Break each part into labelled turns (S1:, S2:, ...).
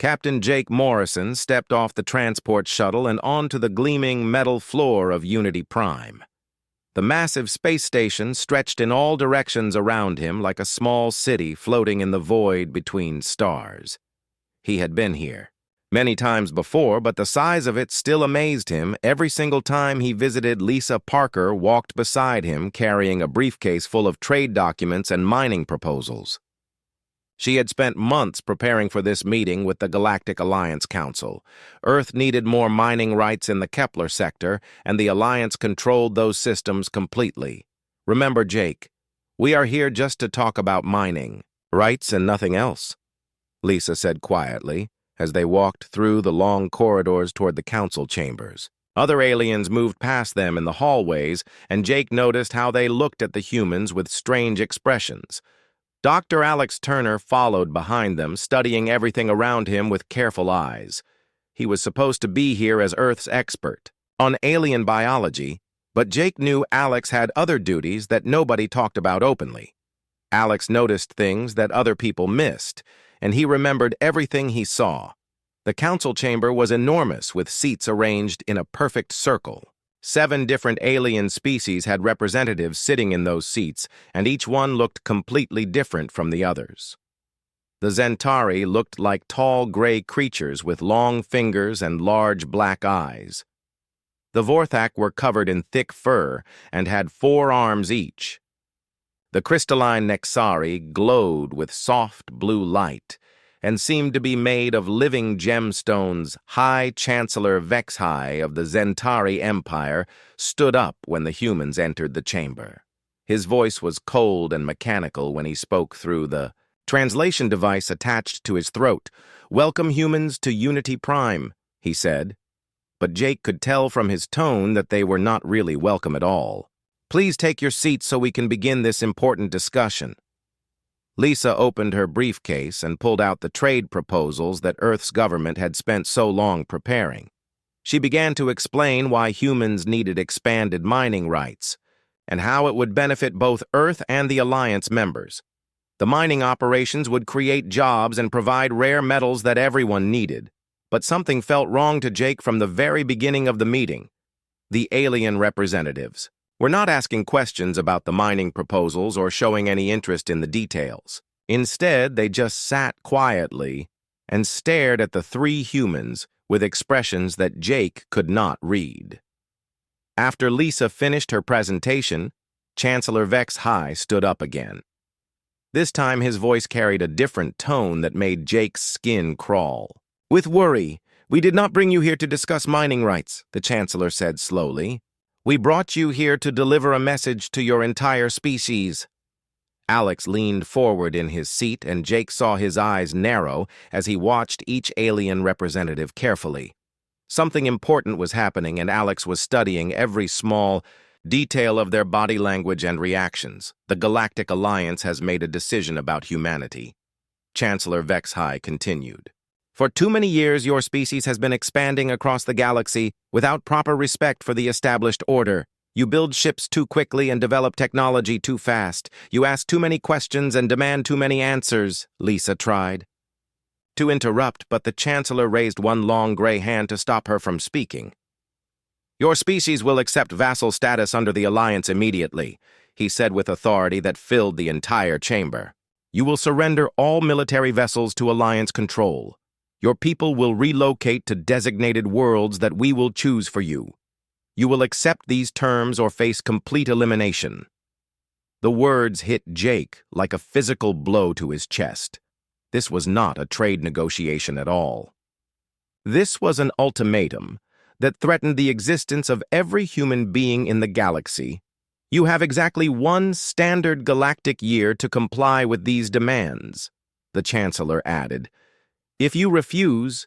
S1: Captain Jake Morrison stepped off the transport shuttle and onto the gleaming metal floor of Unity Prime. The massive space station stretched in all directions around him like a small city floating in the void between stars. He had been here many times before, but the size of it still amazed him every single time he visited. Lisa Parker walked beside him carrying a briefcase full of trade documents and mining proposals. She had spent months preparing for this meeting with the Galactic Alliance Council. Earth needed more mining rights in the Kepler sector, and the Alliance controlled those systems completely. Remember, Jake, we are here just to talk about mining rights and nothing else, Lisa said quietly as they walked through the long corridors toward the council chambers. Other aliens moved past them in the hallways, and Jake noticed how they looked at the humans with strange expressions. Dr. Alex Turner followed behind them, studying everything around him with careful eyes. He was supposed to be here as Earth's expert on alien biology, but Jake knew Alex had other duties that nobody talked about openly. Alex noticed things that other people missed, and he remembered everything he saw. The council chamber was enormous, with seats arranged in a perfect circle. 7 different alien species had representatives sitting in those seats, and each one looked completely different from the others. The Zentari looked like tall gray creatures with long fingers and large black eyes. The Vorthak were covered in thick fur and had 4 arms each. The crystalline Nexari glowed with soft blue light and seemed to be made of living gemstones. High Chancellor Vexhai of the Zentari Empire stood up when the humans entered the chamber. His voice was cold and mechanical when he spoke through the translation device attached to his throat. "Welcome, humans, to Unity Prime," he said. But Jake could tell from his tone that they were not really welcome at all. "Please take your seats so we can begin this important discussion." Lisa opened her briefcase and pulled out the trade proposals that Earth's government had spent so long preparing. She began to explain why humans needed expanded mining rights, and how it would benefit both Earth and the Alliance members. The mining operations would create jobs and provide rare metals that everyone needed. But something felt wrong to Jake from the very beginning of the meeting. The alien representatives were not asking questions about the mining proposals or showing any interest in the details. Instead, they just sat quietly and stared at the 3 humans with expressions that Jake could not read. After Lisa finished her presentation, Chancellor Vexhai stood up again. This time his voice carried a different tone that made Jake's skin crawl. "With worry, we did not bring you here to discuss mining rights," the Chancellor said slowly. "We brought you here to deliver a message to your entire species." Alex leaned forward in his seat, and Jake saw his eyes narrow as he watched each alien representative carefully. Something important was happening, and Alex was studying every small detail of their body language and reactions. "The Galactic Alliance has made a decision about humanity," Chancellor Vexhai continued. "For too many years, your species has been expanding across the galaxy without proper respect for the established order. You build ships too quickly and develop technology too fast. You ask too many questions and demand too many answers," Lisa tried to interrupt, but the Chancellor raised one long gray hand to stop her from speaking. "Your species will accept vassal status under the Alliance immediately," he said with authority that filled the entire chamber. "You will surrender all military vessels to Alliance control. Your people will relocate to designated worlds that we will choose for you. You will accept these terms or face complete elimination." The words hit Jake like a physical blow to his chest. This was not a trade negotiation at all. This was an ultimatum that threatened the existence of every human being in the galaxy. "You have exactly 1 standard galactic year to comply with these demands," the Chancellor added. "If you refuse,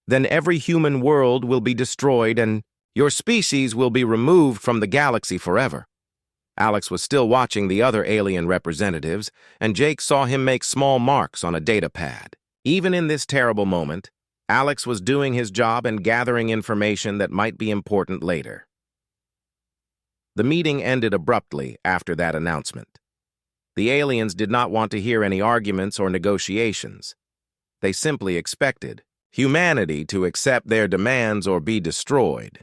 S1: then every human world will be destroyed and your species will be removed from the galaxy forever." Alex was still watching the other alien representatives, and Jake saw him make small marks on a data pad. Even in this terrible moment, Alex was doing his job and gathering information that might be important later. The meeting ended abruptly after that announcement. The aliens did not want to hear any arguments or negotiations. They simply expected humanity to accept their demands or be destroyed.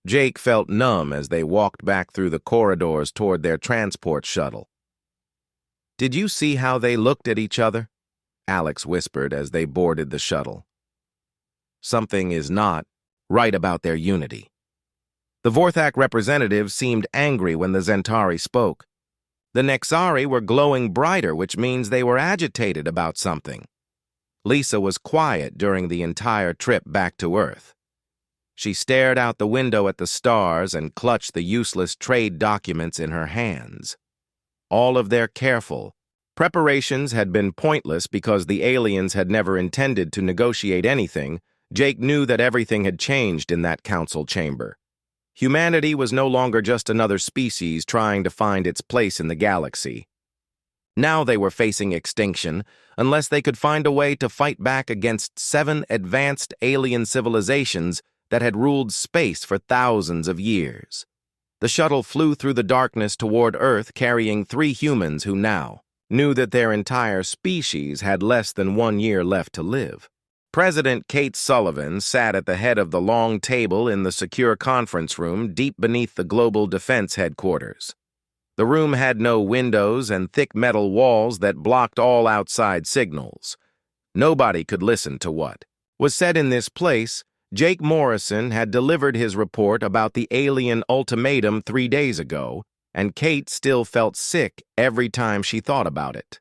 S1: Jake felt numb as they walked back through the corridors toward their transport shuttle. "Did you see how they looked at each other?" Alex whispered as they boarded the shuttle. "Something is not right about their unity." The Vorthak representative seemed angry when the Zentari spoke. The Nexari were glowing brighter, which means they were agitated about something. Lisa was quiet during the entire trip back to Earth. She stared out the window at the stars and clutched the useless trade documents in her hands. All of their careful preparations had been pointless because the aliens had never intended to negotiate anything. Jake knew that everything had changed in that council chamber. Humanity was no longer just another species trying to find its place in the galaxy. Now they were facing extinction unless they could find a way to fight back against 7 advanced alien civilizations that had ruled space for thousands of years. The shuttle flew through the darkness toward Earth, carrying 3 humans who now knew that their entire species had less than 1 year left to live. President Kate Sullivan sat at the head of the long table in the secure conference room deep beneath the Global Defense Headquarters. The room had no windows and thick metal walls that blocked all outside signals. Nobody could listen to what was said in this place. Jake Morrison had delivered his report about the alien ultimatum 3 days ago, and Kate still felt sick every time she thought about it.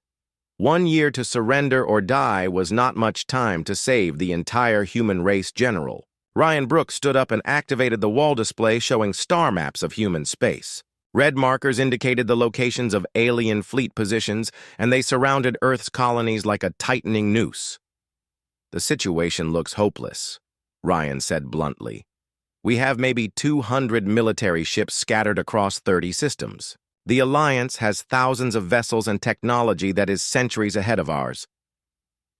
S1: 1 year to surrender or die was not much time to save the entire human race. General Ryan Brooks stood up and activated the wall display showing star maps of human space. Red markers indicated the locations of alien fleet positions, and they surrounded Earth's colonies like a tightening noose. "The situation looks hopeless," Ryan said bluntly. "We have maybe 200 military ships scattered across 30 systems. The Alliance has thousands of vessels and technology that is centuries ahead of ours."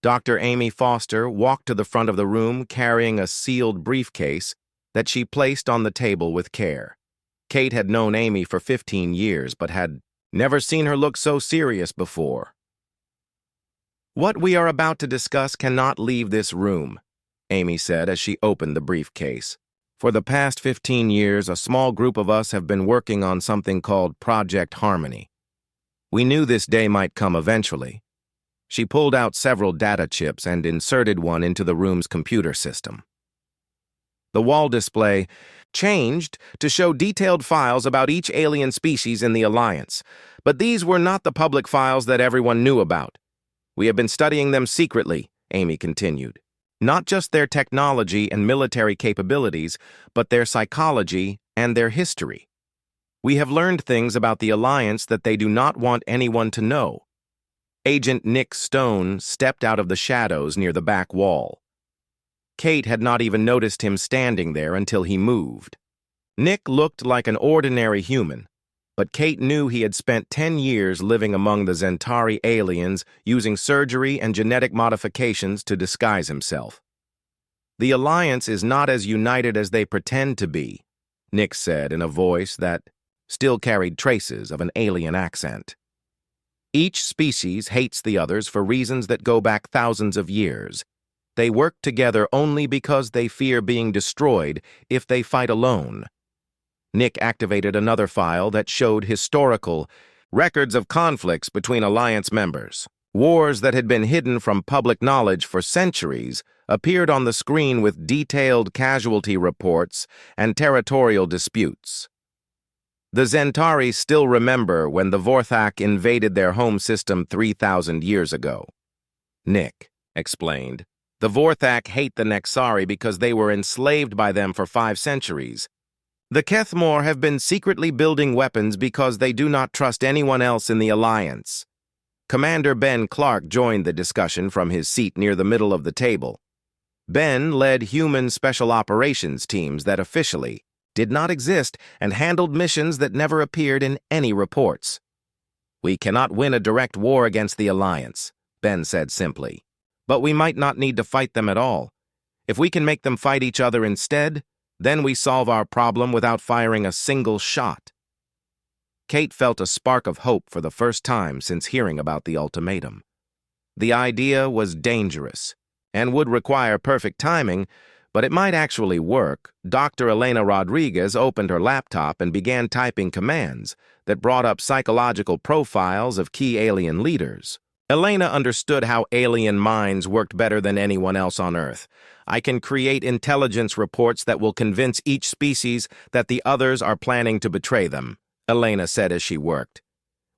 S1: Dr. Amy Foster walked to the front of the room carrying a sealed briefcase that she placed on the table with care. Kate had known Amy for 15 years, but had never seen her look so serious before. "What we are about to discuss cannot leave this room," Amy said as she opened the briefcase. "For the past 15 years, a small group of us have been working on something called Project Harmony. We knew this day might come eventually." She pulled out several data chips and inserted one into the room's computer system. The wall display changed to show detailed files about each alien species in the Alliance, but these were not the public files that everyone knew about. "We have been studying them secretly," Amy continued. "Not just their technology and military capabilities, but their psychology and their history. We have learned things about the Alliance that they do not want anyone to know." Agent Nick Stone stepped out of the shadows near the back wall. Kate had not even noticed him standing there until he moved. Nick looked like an ordinary human, but Kate knew he had spent 10 years living among the Zentari aliens using surgery and genetic modifications to disguise himself. "The Alliance is not as united as they pretend to be," Nick said in a voice that still carried traces of an alien accent. "Each species hates the others for reasons that go back thousands of years. They work together only because they fear being destroyed if they fight alone." Nick activated another file that showed historical records of conflicts between Alliance members. Wars that had been hidden from public knowledge for centuries appeared on the screen with detailed casualty reports and territorial disputes. "The Zentari still remember when the Vorthak invaded their home system 3,000 years ago," Nick explained. "The Vorthak hate the Nexari because they were enslaved by them for 5 centuries. The Kethmore have been secretly building weapons because they do not trust anyone else in the Alliance." Commander Ben Clark joined the discussion from his seat near the middle of the table. Ben led human special operations teams that officially did not exist and handled missions that never appeared in any reports. "We cannot win a direct war against the Alliance," Ben said simply. "But we might not need to fight them at all. If we can make them fight each other instead, then we solve our problem without firing a single shot." Kate felt a spark of hope for the first time since hearing about the ultimatum. The idea was dangerous, and would require perfect timing, but it might actually work. Dr. Elena Rodriguez opened her laptop and began typing commands that brought up psychological profiles of key alien leaders. Elena understood how alien minds worked better than anyone else on Earth. I can create intelligence reports that will convince each species that the others are planning to betray them, Elena said as she worked.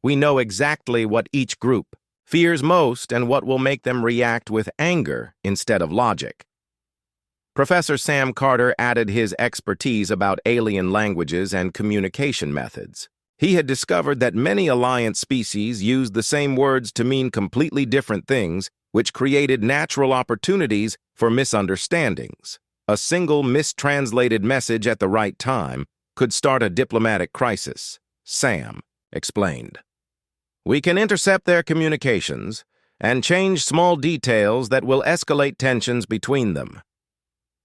S1: We know exactly what each group fears most and what will make them react with anger instead of logic. Professor Sam Carter added his expertise about alien languages and communication methods. He had discovered that many Alliance species used the same words to mean completely different things, which created natural opportunities for misunderstandings. A single mistranslated message at the right time could start a diplomatic crisis, Sam explained. We can intercept their communications and change small details that will escalate tensions between them.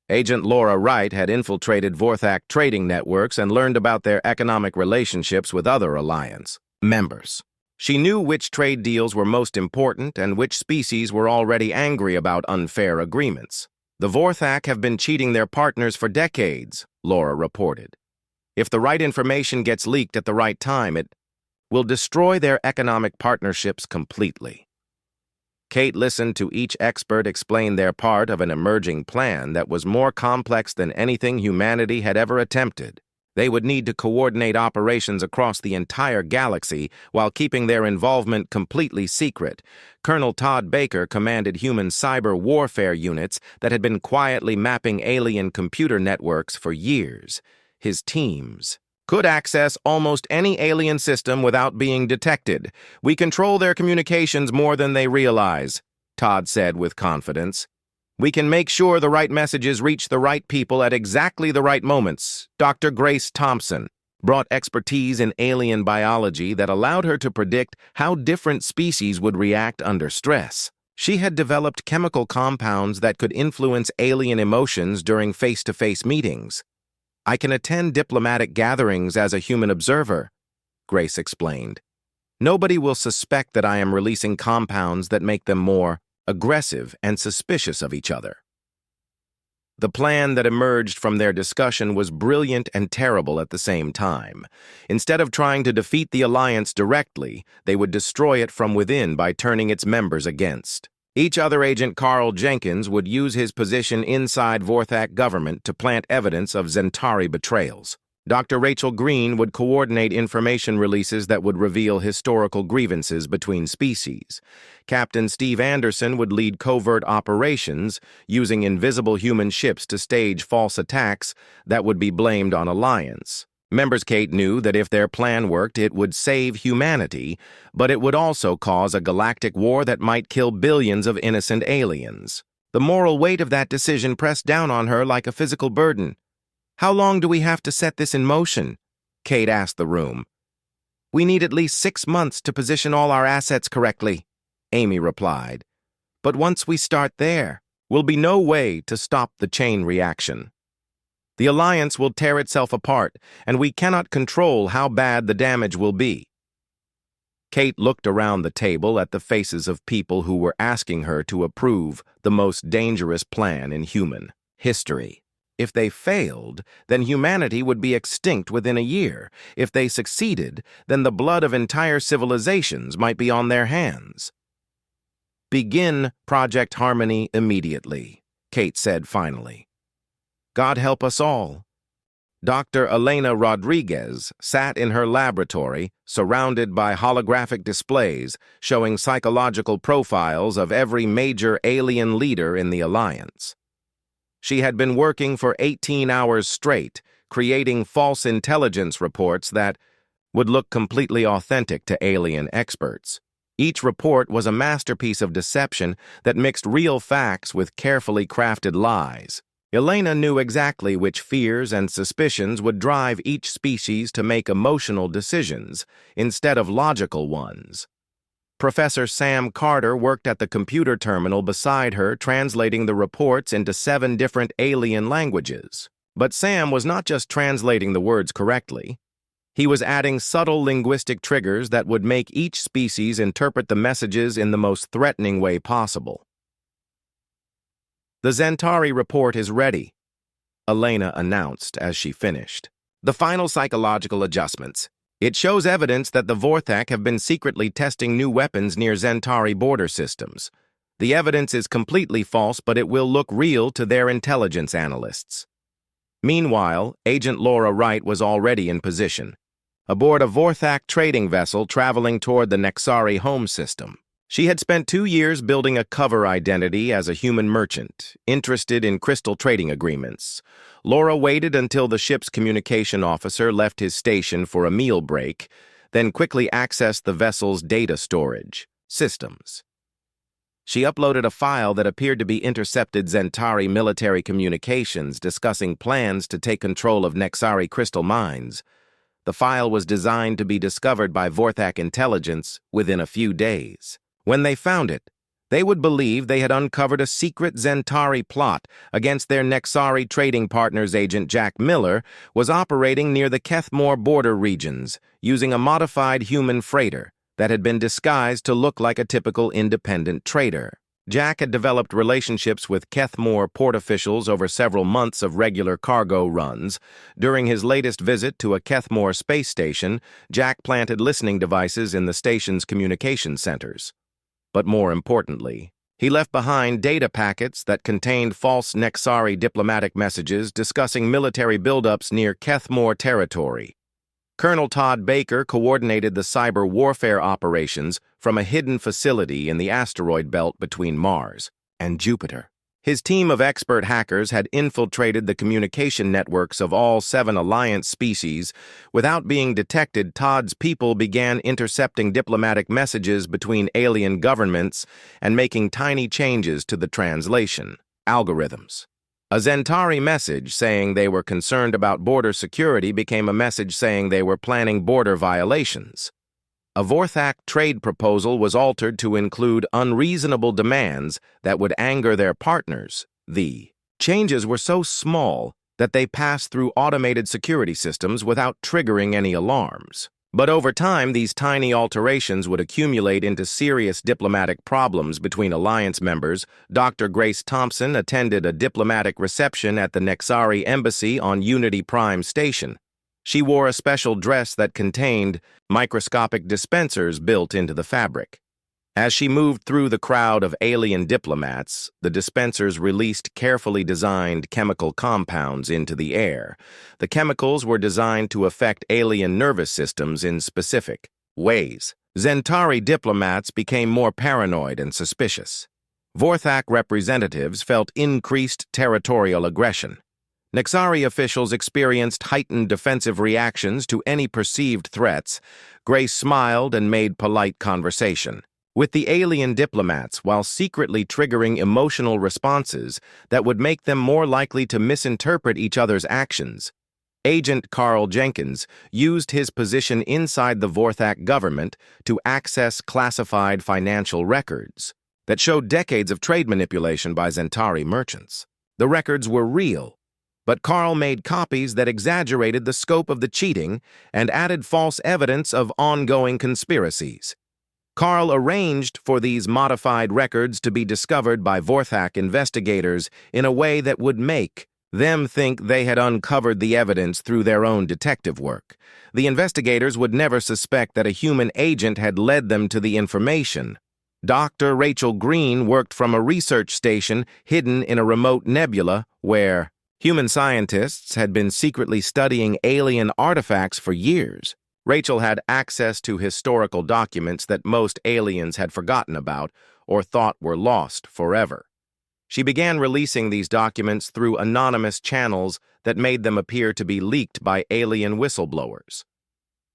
S1: Agent Laura Wright had infiltrated Vorthak trading networks and learned about their economic relationships with other Alliance members. She knew which trade deals were most important and which species were already angry about unfair agreements. The Vorthak have been cheating their partners for decades, Laura reported. If the right information gets leaked at the right time, it will destroy their economic partnerships completely. Kate listened to each expert explain their part of an emerging plan that was more complex than anything humanity had ever attempted. They would need to coordinate operations across the entire galaxy while keeping their involvement completely secret. Colonel Todd Baker commanded human cyber warfare units that had been quietly mapping alien computer networks for years. His teams could access almost any alien system without being detected. We control their communications more than they realize, Todd said with confidence. We can make sure the right messages reach the right people at exactly the right moments. Dr. Grace Thompson brought expertise in alien biology that allowed her to predict how different species would react under stress. She had developed chemical compounds that could influence alien emotions during face-to-face meetings. I can attend diplomatic gatherings as a human observer, Grace explained. Nobody will suspect that I am releasing compounds that make them more aggressive and suspicious of each other. The plan that emerged from their discussion was brilliant and terrible at the same time. Instead of trying to defeat the Alliance directly, they would destroy it from within by turning its members against. Each other agent, Carl Jenkins, would use his position inside Vorthak government to plant evidence of Zentari betrayals. Dr. Rachel Green would coordinate information releases that would reveal historical grievances between species. Captain Steve Anderson would lead covert operations, using invisible human ships to stage false attacks that would be blamed on Alliance. Members Kate knew that if their plan worked, it would save humanity, but it would also cause a galactic war that might kill billions of innocent aliens. The moral weight of that decision pressed down on her like a physical burden. How long do we have to set this in motion? Kate asked the room. We need at least 6 months to position all our assets correctly, Amy replied. But once we start there, will be no way to stop the chain reaction. The Alliance will tear itself apart, and we cannot control how bad the damage will be. Kate looked around the table at the faces of people who were asking her to approve the most dangerous plan in human history. If they failed, then humanity would be extinct within a year. If they succeeded, then the blood of entire civilizations might be on their hands. Begin Project Harmony immediately, Kate said finally. God help us all. Dr. Elena Rodriguez sat in her laboratory, surrounded by holographic displays showing psychological profiles of every major alien leader in the Alliance. She had been working for 18 hours straight, creating false intelligence reports that would look completely authentic to alien experts. Each report was a masterpiece of deception that mixed real facts with carefully crafted lies. Elena knew exactly which fears and suspicions would drive each species to make emotional decisions instead of logical ones. Professor Sam Carter worked at the computer terminal beside her, translating the reports into 7 different alien languages. But Sam was not just translating the words correctly. He was adding subtle linguistic triggers that would make each species interpret the messages in the most threatening way possible. The Zentari report is ready, Elena announced as she finished. The final psychological adjustments. It shows evidence that the Vorthak have been secretly testing new weapons near Zentari border systems. The evidence is completely false, but it will look real to their intelligence analysts. Meanwhile, Agent Laura Wright was already in position, aboard a Vorthak trading vessel traveling toward the Nexari home system. She had spent 2 years building a cover identity as a human merchant, interested in crystal trading agreements. Laura waited until the ship's communication officer left his station for a meal break, then quickly accessed the vessel's data storage systems. She uploaded a file that appeared to be intercepted Zentari military communications discussing plans to take control of Nexari crystal mines. The file was designed to be discovered by Vorthak intelligence within a few days. When they found it, they would believe they had uncovered a secret Zentari plot against their Nexari trading partner's agent Jack Miller was operating near the Kethmore border regions using a modified human freighter that had been disguised to look like a typical independent trader. Jack had developed relationships with Kethmore port officials over several months of regular cargo runs. During his latest visit to a Kethmore space station, Jack planted listening devices in the station's communication centers. But more importantly, he left behind data packets that contained false Nexari diplomatic messages discussing military buildups near Kethmore territory. Colonel Todd Baker coordinated the cyber warfare operations from a hidden facility in the asteroid belt between Mars and Jupiter. His team of expert hackers had infiltrated the communication networks of all 7 Alliance species. Without being detected, Todd's people began intercepting diplomatic messages between alien governments and making tiny changes to the translation algorithms. A Zentari message saying they were concerned about border security became a message saying they were planning border violations. A Vorthak trade proposal was altered to include unreasonable demands that would anger their partners. The changes were so small that they passed through automated security systems without triggering any alarms. But over time, these tiny alterations would accumulate into serious diplomatic problems between Alliance members. Dr. Grace Thompson attended a diplomatic reception at the Nexari Embassy on Unity Prime Station. She wore a special dress that contained microscopic dispensers built into the fabric. As she moved through the crowd of alien diplomats, the dispensers released carefully designed chemical compounds into the air. The chemicals were designed to affect alien nervous systems in specific ways. Zentari diplomats became more paranoid and suspicious. Vorthak representatives felt increased territorial aggression. Nexari officials experienced heightened defensive reactions to any perceived threats. Grace smiled and made polite conversation with the alien diplomats while secretly triggering emotional responses that would make them more likely to misinterpret each other's actions. Agent Carl Jenkins used his position inside the Vorthak government to access classified financial records that showed decades of trade manipulation by Zentari merchants. The records were real, but Carl made copies that exaggerated the scope of the cheating and added false evidence of ongoing conspiracies. Carl arranged for these modified records to be discovered by Vorthak investigators in a way that would make them think they had uncovered the evidence through their own detective work. The investigators would never suspect that a human agent had led them to the information. Dr. Rachel Green worked from a research station hidden in a remote nebula where human scientists had been secretly studying alien artifacts for years. Rachel had access to historical documents that most aliens had forgotten about or thought were lost forever. She began releasing these documents through anonymous channels that made them appear to be leaked by alien whistleblowers.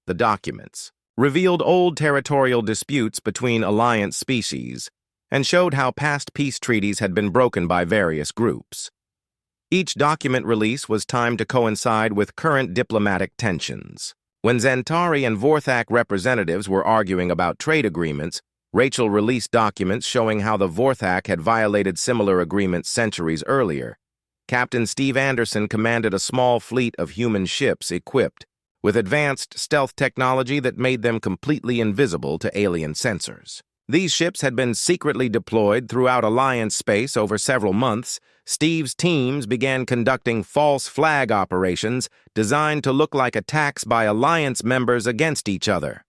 S1: The documents revealed old territorial disputes between Alliance species and showed how past peace treaties had been broken by various groups. Each document release was timed to coincide with current diplomatic tensions. When Zentari and Vorthak representatives were arguing about trade agreements, Rachel released documents showing how the Vorthak had violated similar agreements centuries earlier. Captain Steve Anderson commanded a small fleet of human ships equipped with advanced stealth technology that made them completely invisible to alien sensors. These ships had been secretly deployed throughout Alliance space over several months, Steve's teams began conducting false flag operations designed to look like attacks by Alliance members against each other.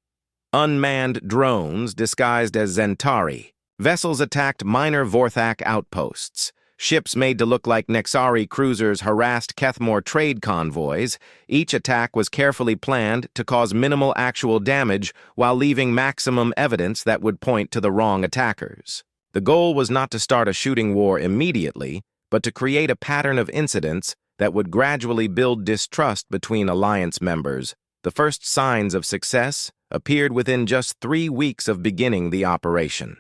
S1: Unmanned drones disguised as Zentari. Vessels attacked minor Vorthak outposts. Ships made to look like Nexari cruisers harassed Kethmore trade convoys. Each attack was carefully planned to cause minimal actual damage while leaving maximum evidence that would point to the wrong attackers. The goal was not to start a shooting war immediately, but to create a pattern of incidents that would gradually build distrust between Alliance members. The first signs of success appeared within just 3 weeks of beginning the operation.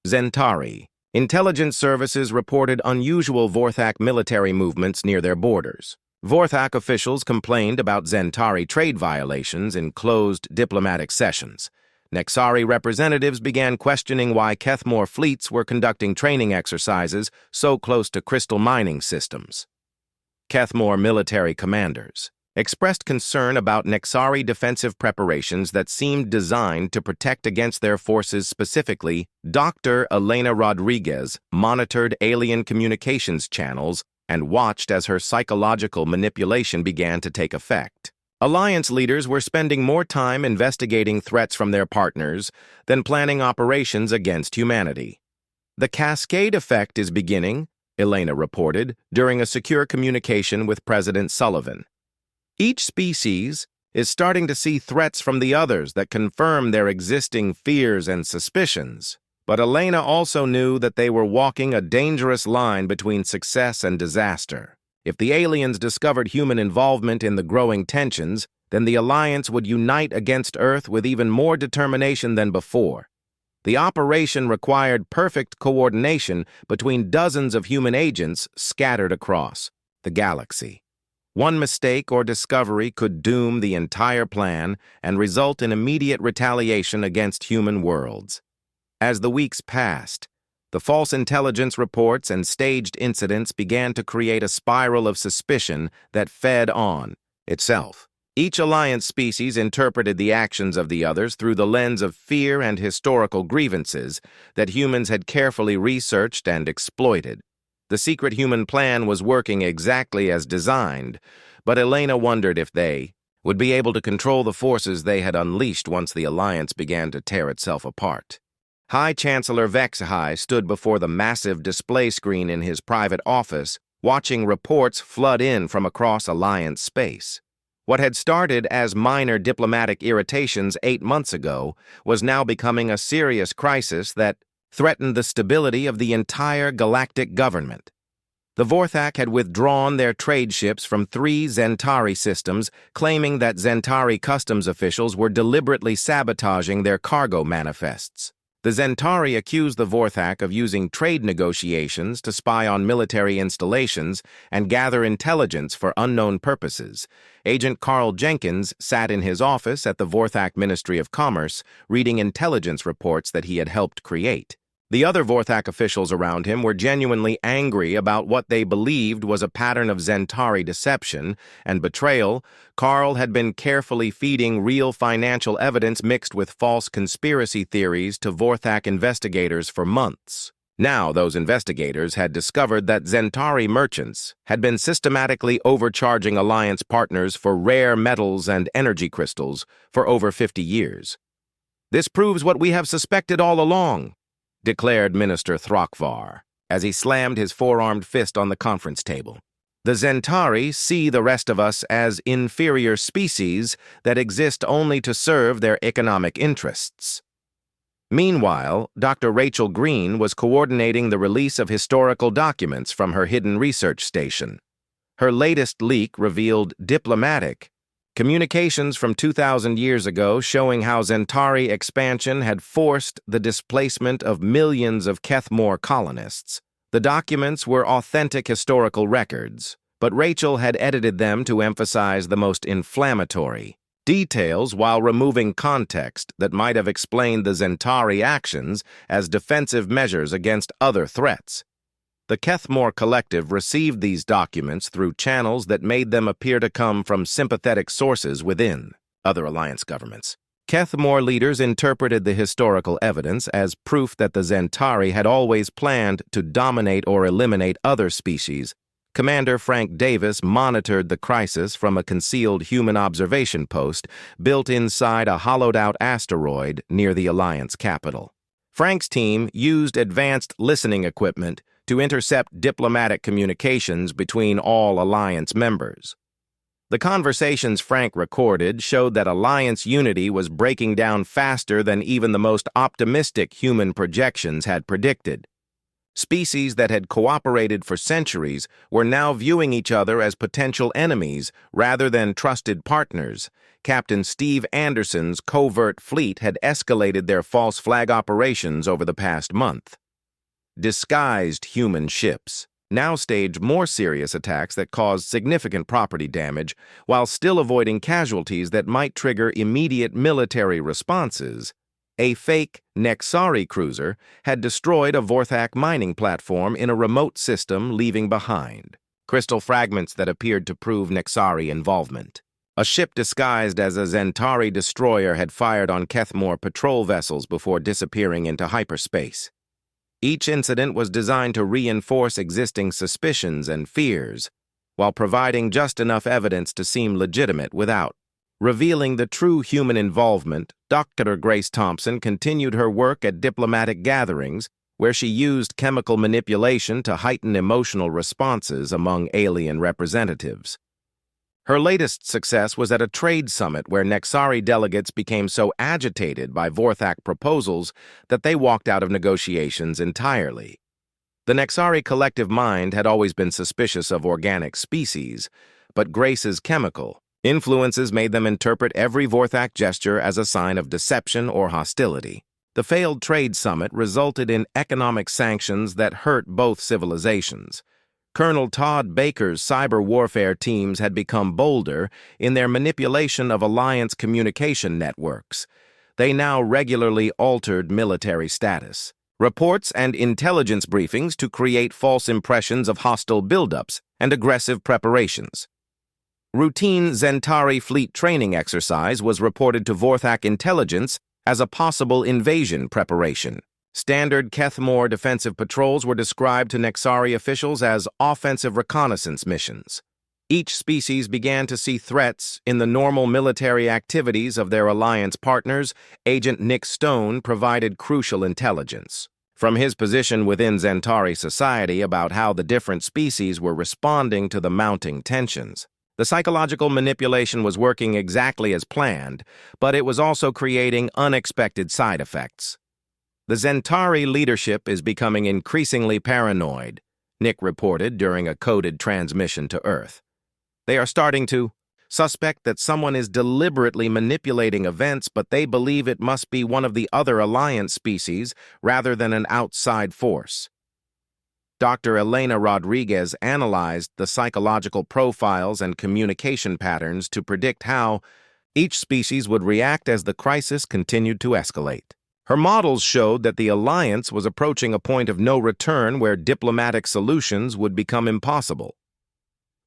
S1: Zentari. Intelligence services reported unusual Vorthak military movements near their borders. Vorthak officials complained about Zentari trade violations in closed diplomatic sessions. Nexari representatives began questioning why Kethmore fleets were conducting training exercises so close to crystal mining systems. Kethmore military commanders expressed concern about Nexari defensive preparations that seemed designed to protect against their forces specifically. Dr. Elena Rodriguez monitored alien communications channels and watched as her psychological manipulation began to take effect. Alliance leaders were spending more time investigating threats from their partners than planning operations against humanity. The cascade effect is beginning, Elena reported during a secure communication with President Sullivan. Each species is starting to see threats from the others that confirm their existing fears and suspicions. But Elena also knew that they were walking a dangerous line between success and disaster. If the aliens discovered human involvement in the growing tensions, then the Alliance would unite against Earth with even more determination than before. The operation required perfect coordination between dozens of human agents scattered across the galaxy. One mistake or discovery could doom the entire plan and result in immediate retaliation against human worlds. As the weeks passed, the false intelligence reports and staged incidents began to create a spiral of suspicion that fed on itself. Each Alliance species interpreted the actions of the others through the lens of fear and historical grievances that humans had carefully researched and exploited. The secret human plan was working exactly as designed, but Elena wondered if they would be able to control the forces they had unleashed once the Alliance began to tear itself apart. High Chancellor Vexahai stood before the massive display screen in his private office, watching reports flood in from across Alliance space. What had started as minor diplomatic irritations 8 months ago was now becoming a serious crisis that threatened the stability of the entire galactic government. The Vorthak had withdrawn their trade ships from 3 Zentari systems, claiming that Zentari customs officials were deliberately sabotaging their cargo manifests. The Zentari accused the Vorthak of using trade negotiations to spy on military installations and gather intelligence for unknown purposes. Agent Carl Jenkins sat in his office at the Vorthak Ministry of Commerce, reading intelligence reports that he had helped create. The other Vorthak officials around him were genuinely angry about what they believed was a pattern of Zentari deception and betrayal. Carl had been carefully feeding real financial evidence mixed with false conspiracy theories to Vorthak investigators for months. Now those investigators had discovered that Zentari merchants had been systematically overcharging Alliance partners for rare metals and energy crystals for over 50 years. "This proves what we have suspected all along," declared Minister Thrakvar, as he slammed his four-armed fist on the conference table. "The Zentari see the rest of us as inferior species that exist only to serve their economic interests." Meanwhile, Dr. Rachel Green was coordinating the release of historical documents from her hidden research station. Her latest leak revealed diplomatic communications from 2,000 years ago showing how Zentari expansion had forced the displacement of millions of Kethmore colonists. The documents were authentic historical records, but Rachel had edited them to emphasize the most inflammatory details while removing context that might have explained the Zentari actions as defensive measures against other threats. The Kethmore Collective received these documents through channels that made them appear to come from sympathetic sources within other Alliance governments. Kethmore leaders interpreted the historical evidence as proof that the Zentari had always planned to dominate or eliminate other species. Commander Frank Davis monitored the crisis from a concealed human observation post built inside a hollowed-out asteroid near the Alliance capital. Frank's team used advanced listening equipment to intercept diplomatic communications between all Alliance members. The conversations Frank recorded showed that Alliance unity was breaking down faster than even the most optimistic human projections had predicted. Species that had cooperated for centuries were now viewing each other as potential enemies rather than trusted partners. Captain Steve Anderson's covert fleet had escalated their false flag operations over the past month. Disguised human ships now staged more serious attacks that caused significant property damage while still avoiding casualties that might trigger immediate military responses. A fake Nexari cruiser had destroyed a Vorthak mining platform in a remote system, leaving behind crystal fragments that appeared to prove Nexari involvement. A ship disguised as a Zentari destroyer had fired on Kethmore patrol vessels before disappearing into hyperspace. Each incident was designed to reinforce existing suspicions and fears, while providing just enough evidence to seem legitimate without revealing the true human involvement. Dr. Grace Thompson continued her work at diplomatic gatherings, where she used chemical manipulation to heighten emotional responses among alien representatives. Her latest success was at a trade summit where Nexari delegates became so agitated by Vorthak proposals that they walked out of negotiations entirely. The Nexari collective mind had always been suspicious of organic species, but Grace's chemical influences made them interpret every Vorthak gesture as a sign of deception or hostility. The failed trade summit resulted in economic sanctions that hurt both civilizations. Colonel Todd Baker's cyber warfare teams had become bolder in their manipulation of Alliance communication networks. They now regularly altered military status, reports, and intelligence briefings to create false impressions of hostile buildups and aggressive preparations. Routine Zentari fleet training exercise was reported to Vorthak intelligence as a possible invasion preparation. Standard Kethmore defensive patrols were described to Nexari officials as offensive reconnaissance missions. Each species began to see threats in the normal military activities of their alliance partners. Agent Nick Stone provided crucial intelligence from his position within Zentari society about how the different species were responding to the mounting tensions. The psychological manipulation was working exactly as planned, but it was also creating unexpected side effects. The Zentari leadership is becoming increasingly paranoid, Nick reported during a coded transmission to Earth. They are starting to suspect that someone is deliberately manipulating events, but they believe it must be one of the other Alliance species rather than an outside force. Dr. Elena Rodriguez analyzed the psychological profiles and communication patterns to predict how each species would react as the crisis continued to escalate. Her models showed that the Alliance was approaching a point of no return where diplomatic solutions would become impossible.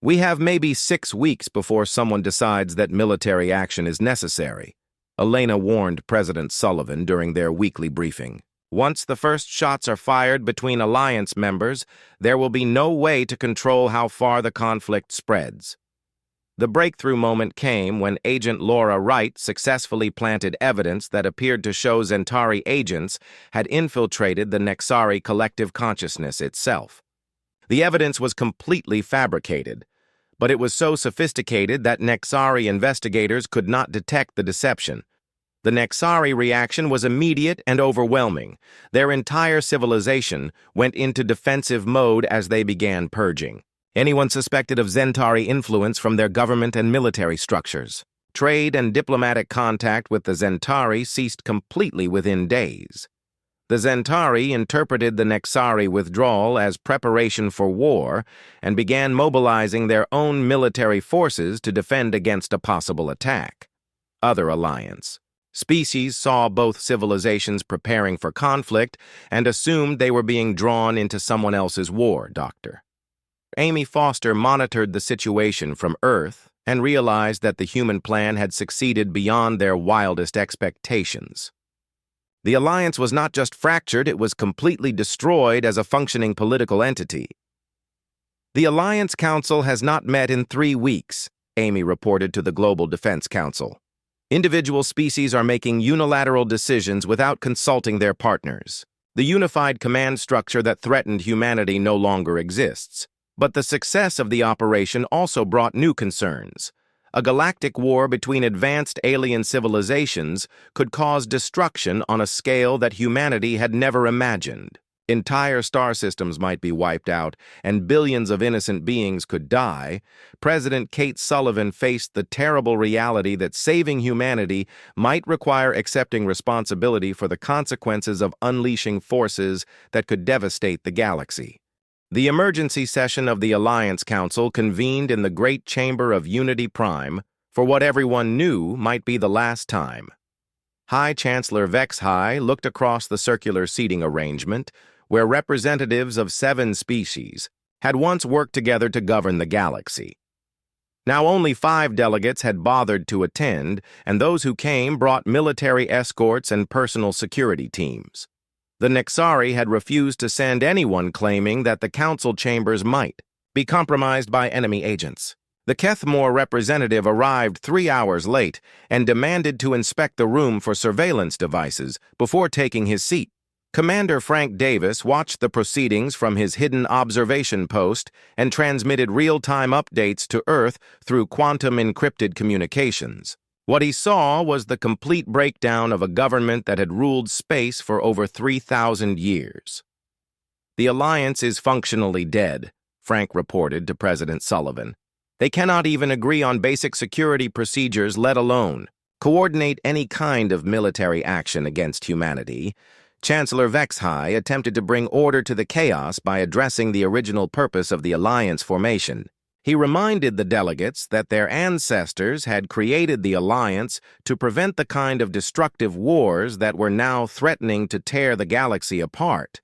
S1: "We have maybe 6 weeks before someone decides that military action is necessary," Elena warned President Sullivan during their weekly briefing. "Once the first shots are fired between Alliance members, there will be no way to control how far the conflict spreads." The breakthrough moment came when Agent Laura Wright successfully planted evidence that appeared to show Zentari agents had infiltrated the Nexari collective consciousness itself. The evidence was completely fabricated, but it was so sophisticated that Nexari investigators could not detect the deception. The Nexari reaction was immediate and overwhelming. Their entire civilization went into defensive mode as they began purging anyone suspected of Zentari influence from their government and military structures. Trade and diplomatic contact with the Zentari ceased completely within days. The Zentari interpreted the Nexari withdrawal as preparation for war and began mobilizing their own military forces to defend against a possible attack. Other Alliance species saw both civilizations preparing for conflict and assumed they were being drawn into someone else's war, Dr. Amy Foster monitored the situation from Earth and realized that the human plan had succeeded beyond their wildest expectations. The alliance was not just fractured, it was completely destroyed as a functioning political entity. The Alliance Council has not met in 3 weeks, Amy reported to the Global Defense Council. Individual species are making unilateral decisions without consulting their partners. The unified command structure that threatened humanity no longer exists. But the success of the operation also brought new concerns. A galactic war between advanced alien civilizations could cause destruction on a scale that humanity had never imagined. Entire star systems might be wiped out, and billions of innocent beings could die. President Kate Sullivan faced the terrible reality that saving humanity might require accepting responsibility for the consequences of unleashing forces that could devastate the galaxy. The emergency session of the Alliance Council convened in the Great Chamber of Unity Prime for what everyone knew might be the last time. High Chancellor Vex High looked across the circular seating arrangement, where representatives of 7 species had once worked together to govern the galaxy. Now only 5 delegates had bothered to attend, and those who came brought military escorts and personal security teams. The Nexari had refused to send anyone claiming that the council chambers might be compromised by enemy agents. The Kethmore representative arrived 3 hours late and demanded to inspect the room for surveillance devices before taking his seat. Commander Frank Davis watched the proceedings from his hidden observation post and transmitted real-time updates to Earth through quantum-encrypted communications. What he saw was the complete breakdown of a government that had ruled space for over 3,000 years. The Alliance is functionally dead, Frank reported to President Sullivan. They cannot even agree on basic security procedures, let alone coordinate any kind of military action against humanity. Chancellor Vex High attempted to bring order to the chaos by addressing the original purpose of the Alliance formation. He reminded the delegates that their ancestors had created the Alliance to prevent the kind of destructive wars that were now threatening to tear the galaxy apart.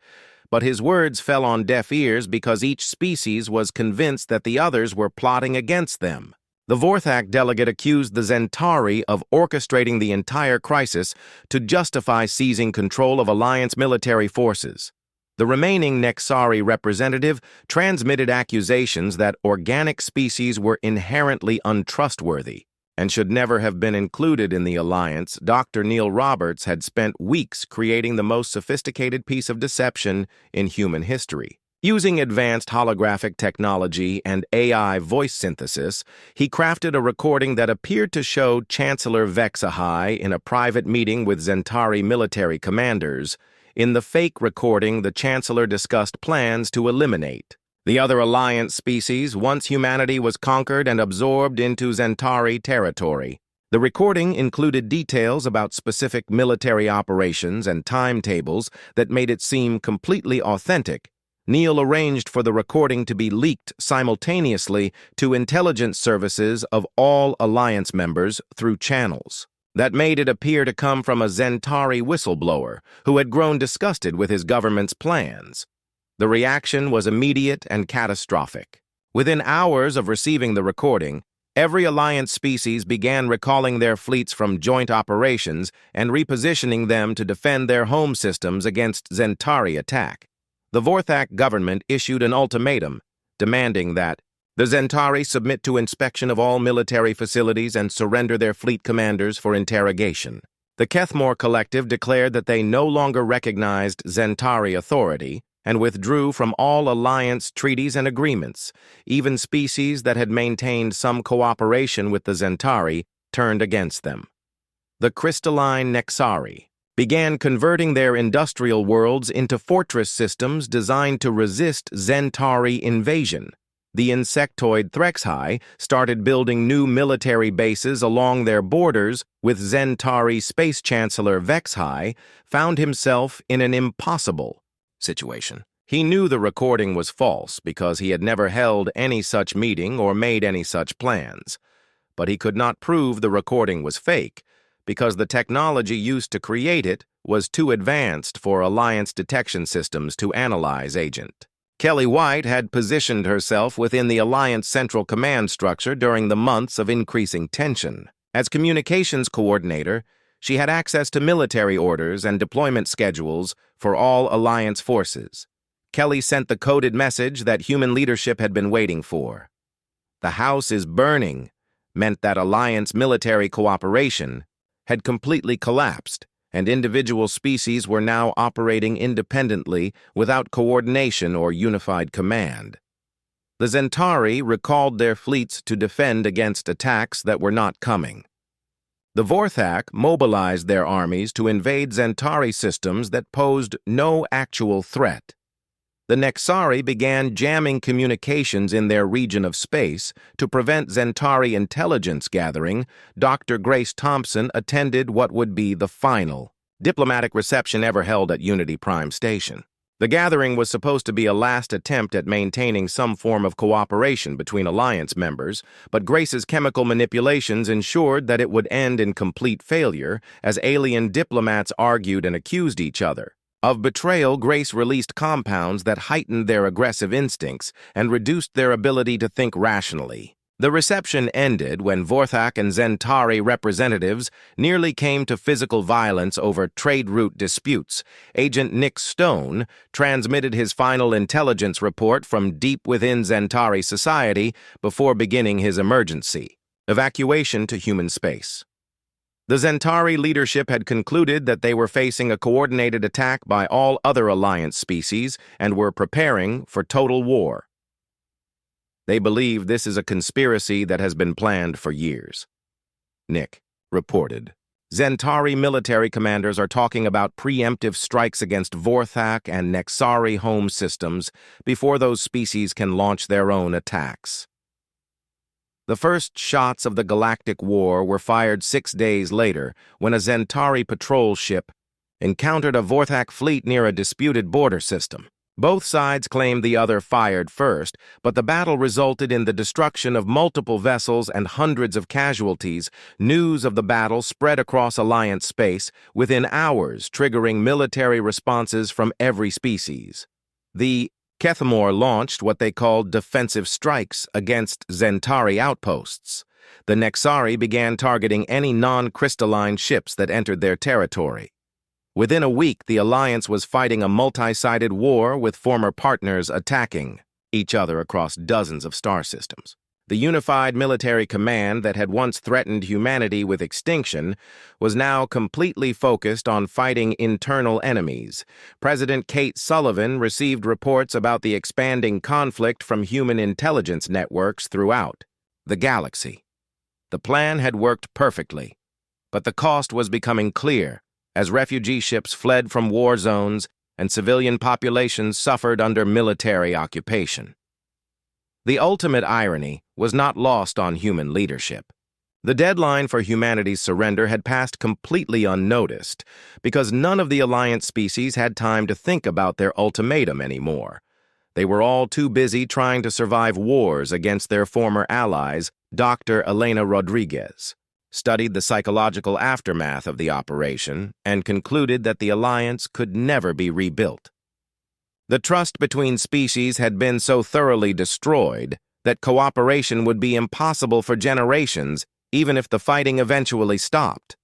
S1: But his words fell on deaf ears because each species was convinced that the others were plotting against them. The Vorthak delegate accused the Zentari of orchestrating the entire crisis to justify seizing control of Alliance military forces. The remaining Nexari representative transmitted accusations that organic species were inherently untrustworthy and should never have been included in the Alliance. Dr. Neil Roberts had spent weeks creating the most sophisticated piece of deception in human history. Using advanced holographic technology and AI voice synthesis, he crafted a recording that appeared to show Chancellor Vex High in a private meeting with Zentari military commanders. In the fake recording, the Chancellor discussed plans to eliminate the other Alliance species once humanity was conquered and absorbed into Zentari territory. The recording included details about specific military operations and timetables that made it seem completely authentic. Neil arranged for the recording to be leaked simultaneously to intelligence services of all Alliance members through channels that made it appear to come from a Zentari whistleblower who had grown disgusted with his government's plans. The reaction was immediate and catastrophic. Within hours of receiving the recording, every Alliance species began recalling their fleets from joint operations and repositioning them to defend their home systems against Zentari attack. The Vorthak government issued an ultimatum demanding that the Zentari submit to inspection of all military facilities and surrender their fleet commanders for interrogation. The Kethmore Collective declared that they no longer recognized Zentari authority and withdrew from all Alliance treaties and agreements. Even species that had maintained some cooperation with the Zentari turned against them. The crystalline Nexari began converting their industrial worlds into fortress systems designed to resist Zentari invasion. The insectoid Threxhai started building new military bases along their borders, with Zentari Space Chancellor Vexhai found himself in an impossible situation. He knew the recording was false because he had never held any such meeting or made any such plans. But he could not prove the recording was fake because the technology used to create it was too advanced for Alliance detection systems to analyze agent. Kelly White had positioned herself within the Alliance Central Command structure during the months of increasing tension. As communications coordinator, she had access to military orders and deployment schedules for all Alliance forces. Kelly sent the coded message that human leadership had been waiting for. "The house is burning" meant that Alliance military cooperation had completely collapsed, and individual species were now operating independently without coordination or unified command. The Zentari recalled their fleets to defend against attacks that were not coming. The Vorthak mobilized their armies to invade Zentari systems that posed no actual threat. The Nexari began jamming communications in their region of space to prevent Zentari intelligence gathering. Dr. Grace Thompson attended what would be the final diplomatic reception ever held at Unity Prime Station. The gathering was supposed to be a last attempt at maintaining some form of cooperation between Alliance members, but Grace's chemical manipulations ensured that it would end in complete failure as alien diplomats argued and accused each other. Of betrayal, Grace released compounds that heightened their aggressive instincts and reduced their ability to think rationally. The reception ended when Vorthak and Zentari representatives nearly came to physical violence over trade route disputes. Agent Nick Stone transmitted his final intelligence report from deep within Zentari society before beginning his emergency evacuation to human space. The Zentari leadership had concluded that they were facing a coordinated attack by all other Alliance species and were preparing for total war. They believe this is a conspiracy that has been planned for years. Nick reported. Zentari military commanders are talking about preemptive strikes against Vorthak and Nexari home systems before those species can launch their own attacks. The first shots of the Galactic War were fired 6 days later when a Zentari patrol ship encountered a Vorthak fleet near a disputed border system. Both sides claimed the other fired first, but the battle resulted in the destruction of multiple vessels and hundreds of casualties. News of the battle spread across Alliance space within hours, triggering military responses from every species. The Kethamor launched what they called defensive strikes against Zentari outposts. The Nexari began targeting any non-crystalline ships that entered their territory. Within a week, the Alliance was fighting a multi-sided war with former partners attacking each other across dozens of star systems. The unified military command that had once threatened humanity with extinction was now completely focused on fighting internal enemies. President Kate Sullivan received reports about the expanding conflict from human intelligence networks throughout the galaxy. The plan had worked perfectly, but the cost was becoming clear as refugee ships fled from war zones and civilian populations suffered under military occupation. The ultimate irony was not lost on human leadership. The deadline for humanity's surrender had passed completely unnoticed because none of the Alliance species had time to think about their ultimatum anymore. They were all too busy trying to survive wars against their former allies. Dr. Elena Rodriguez studied the psychological aftermath of the operation and concluded that the Alliance could never be rebuilt. The trust between species had been so thoroughly destroyed that cooperation would be impossible for generations, even if the fighting eventually stopped.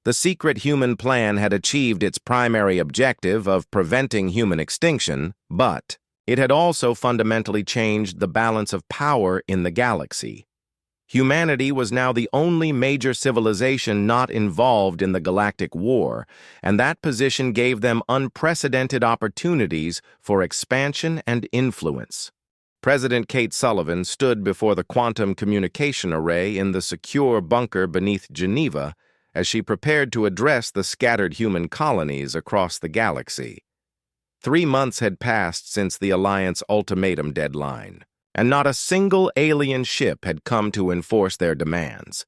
S1: The secret human plan had achieved its primary objective of preventing human extinction, but it had also fundamentally changed the balance of power in the galaxy. Humanity was now the only major civilization not involved in the Galactic War, and that position gave them unprecedented opportunities for expansion and influence. President Kate Sullivan stood before the quantum communication array in the secure bunker beneath Geneva as she prepared to address the scattered human colonies across the galaxy. 3 months had passed since the Alliance ultimatum deadline, and not a single alien ship had come to enforce their demands.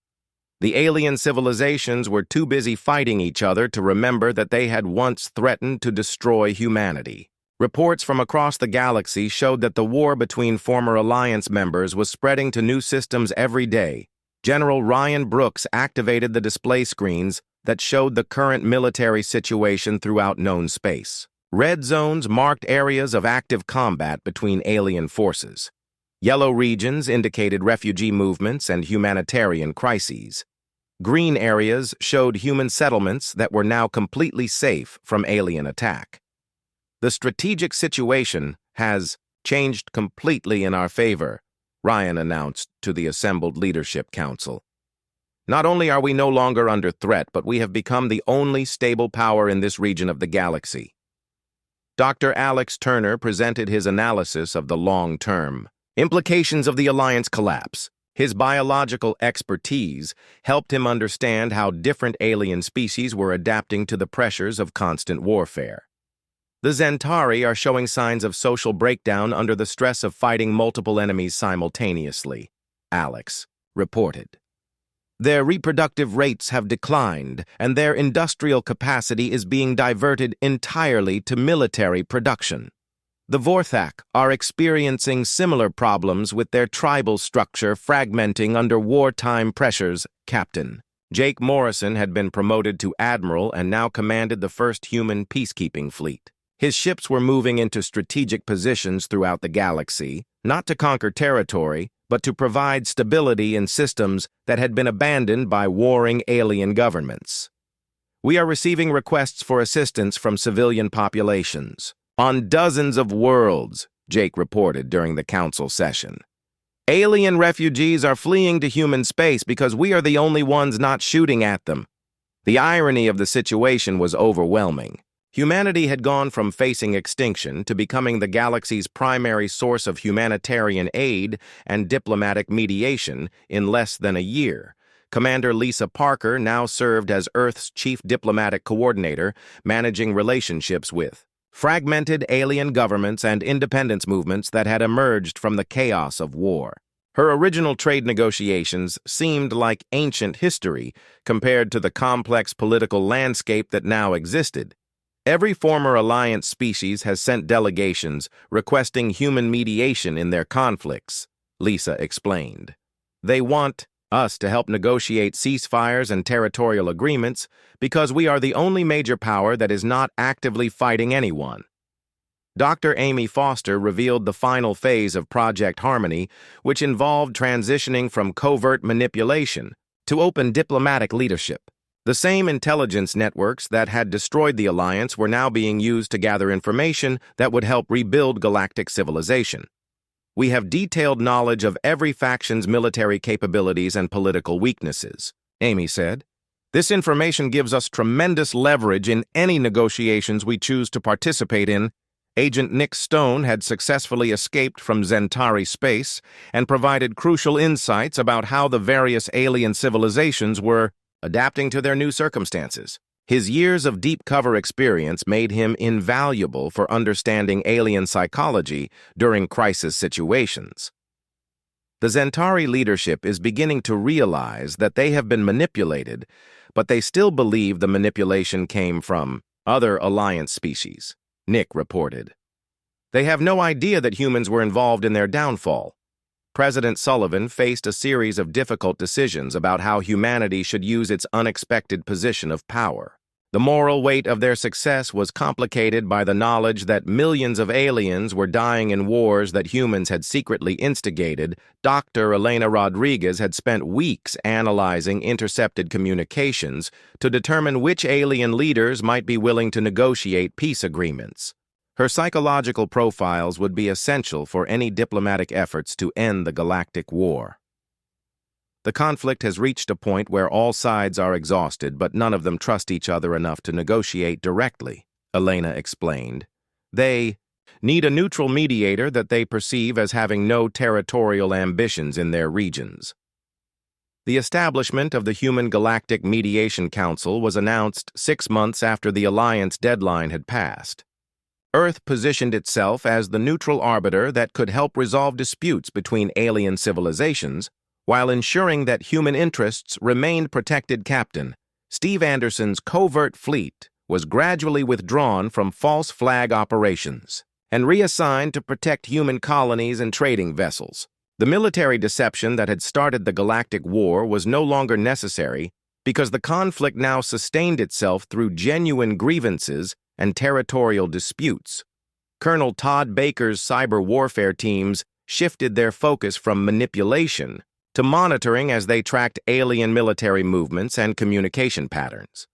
S1: The alien civilizations were too busy fighting each other to remember that they had once threatened to destroy humanity. Reports from across the galaxy showed that the war between former Alliance members was spreading to new systems every day. General Ryan Brooks activated the display screens that showed the current military situation throughout known space. Red zones marked areas of active combat between alien forces. Yellow regions indicated refugee movements and humanitarian crises. Green areas showed human settlements that were now completely safe from alien attack. The strategic situation has changed completely in our favor, Ryan announced to the assembled leadership council. Not only are we no longer under threat, but we have become the only stable power in this region of the galaxy. Dr. Alex Turner presented his analysis of the long-term implications of the Alliance collapse. His biological expertise helped him understand how different alien species were adapting to the pressures of constant warfare. The Zentari are showing signs of social breakdown under the stress of fighting multiple enemies simultaneously, Alex reported. Their reproductive rates have declined, and their industrial capacity is being diverted entirely to military production. The Vorthak are experiencing similar problems with their tribal structure fragmenting under wartime pressures, Captain. Jake Morrison had been promoted to admiral and now commanded the first human peacekeeping fleet. His ships were moving into strategic positions throughout the galaxy, not to conquer territory, but to provide stability in systems that had been abandoned by warring alien governments. We are receiving requests for assistance from civilian populations on dozens of worlds, Jake reported during the council session. Alien refugees are fleeing to human space because we are the only ones not shooting at them. The irony of the situation was overwhelming. Humanity had gone from facing extinction to becoming the galaxy's primary source of humanitarian aid and diplomatic mediation in less than a year. Commander Lisa Parker now served as Earth's chief diplomatic coordinator, managing relationships with fragmented alien governments and independence movements that had emerged from the chaos of war. Her original trade negotiations seemed like ancient history compared to the complex political landscape that now existed. Every former Alliance species has sent delegations requesting human mediation in their conflicts, Lisa explained. They want us to help negotiate ceasefires and territorial agreements because we are the only major power that is not actively fighting anyone. Dr. Amy Foster revealed the final phase of Project Harmony, which involved transitioning from covert manipulation to open diplomatic leadership. The same intelligence networks that had destroyed the Alliance were now being used to gather information that would help rebuild galactic civilization. We have detailed knowledge of every faction's military capabilities and political weaknesses, Amy said. This information gives us tremendous leverage in any negotiations we choose to participate in. Agent Nick Stone had successfully escaped from Zentari space and provided crucial insights about how the various alien civilizations were adapting to their new circumstances. His years of deep cover experience made him invaluable for understanding alien psychology during crisis situations. The Zentari leadership is beginning to realize that they have been manipulated, but they still believe the manipulation came from other Alliance species, Nick reported. They have no idea that humans were involved in their downfall. President Sullivan faced a series of difficult decisions about how humanity should use its unexpected position of power. The moral weight of their success was complicated by the knowledge that millions of aliens were dying in wars that humans had secretly instigated. Dr. Elena Rodriguez had spent weeks analyzing intercepted communications to determine which alien leaders might be willing to negotiate peace agreements. Her psychological profiles would be essential for any diplomatic efforts to end the galactic war. The conflict has reached a point where all sides are exhausted, but none of them trust each other enough to negotiate directly, Elena explained. They need a neutral mediator that they perceive as having no territorial ambitions in their regions. The establishment of the Human Galactic Mediation Council was announced 6 months after the Alliance deadline had passed. Earth positioned itself as the neutral arbiter that could help resolve disputes between alien civilizations while ensuring that human interests remained protected. Captain Steve Anderson's covert fleet was gradually withdrawn from false flag operations and reassigned to protect human colonies and trading vessels. The military deception that had started the Galactic War was no longer necessary because the conflict now sustained itself through genuine grievances and territorial disputes. Colonel Todd Baker's cyber warfare teams shifted their focus from manipulation to monitoring as they tracked alien military movements and communication patterns.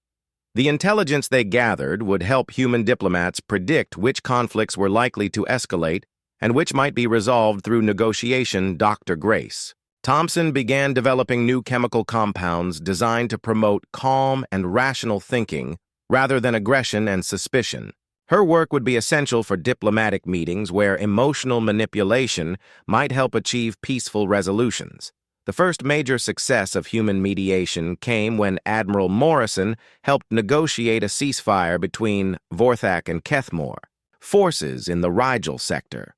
S1: The intelligence they gathered would help human diplomats predict which conflicts were likely to escalate and which might be resolved through negotiation. Dr. Grace Thompson began developing new chemical compounds designed to promote calm and rational thinking rather than aggression and suspicion. Her work would be essential for diplomatic meetings where emotional manipulation might help achieve peaceful resolutions. The first major success of human mediation came when Admiral Morrison helped negotiate a ceasefire between Vorthak and Kethmore, forces in the Rigel sector.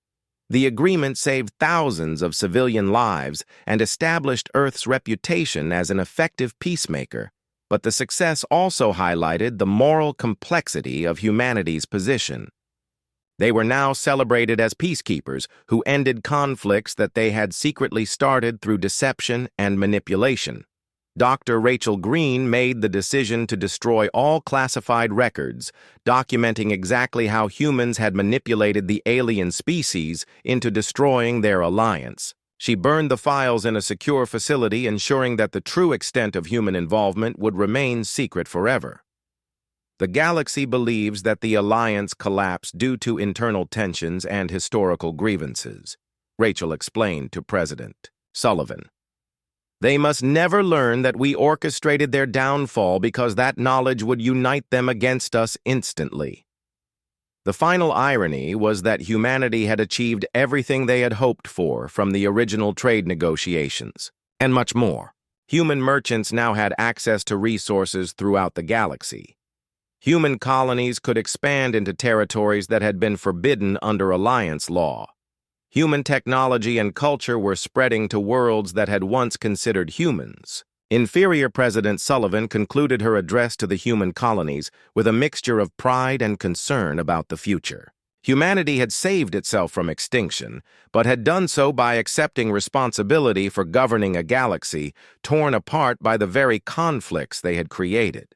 S1: The agreement saved thousands of civilian lives and established Earth's reputation as an effective peacemaker, but the success also highlighted the moral complexity of humanity's position. They were now celebrated as peacekeepers who ended conflicts that they had secretly started through deception and manipulation. Dr. Rachel Green made the decision to destroy all classified records, documenting exactly how humans had manipulated the alien species into destroying their alliance. She burned the files in a secure facility, ensuring that the true extent of human involvement would remain secret forever. The galaxy believes that the alliance collapsed due to internal tensions and historical grievances, Rachel explained to President Sullivan. They must never learn that we orchestrated their downfall because that knowledge would unite them against us instantly. The final irony was that humanity had achieved everything they had hoped for from the original trade negotiations, and much more. Human merchants now had access to resources throughout the galaxy. Human colonies could expand into territories that had been forbidden under Alliance law. Human technology and culture were spreading to worlds that had once considered humans. Inferior President Sullivan concluded her address to the human colonies with a mixture of pride and concern about the future. Humanity had saved itself from extinction, but had done so by accepting responsibility for governing a galaxy torn apart by the very conflicts they had created.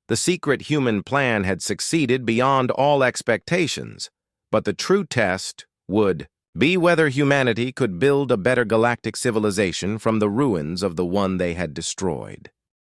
S1: The secret human plan had succeeded beyond all expectations, but the true test would be whether humanity could build a better galactic civilization from the ruins of the one they had destroyed.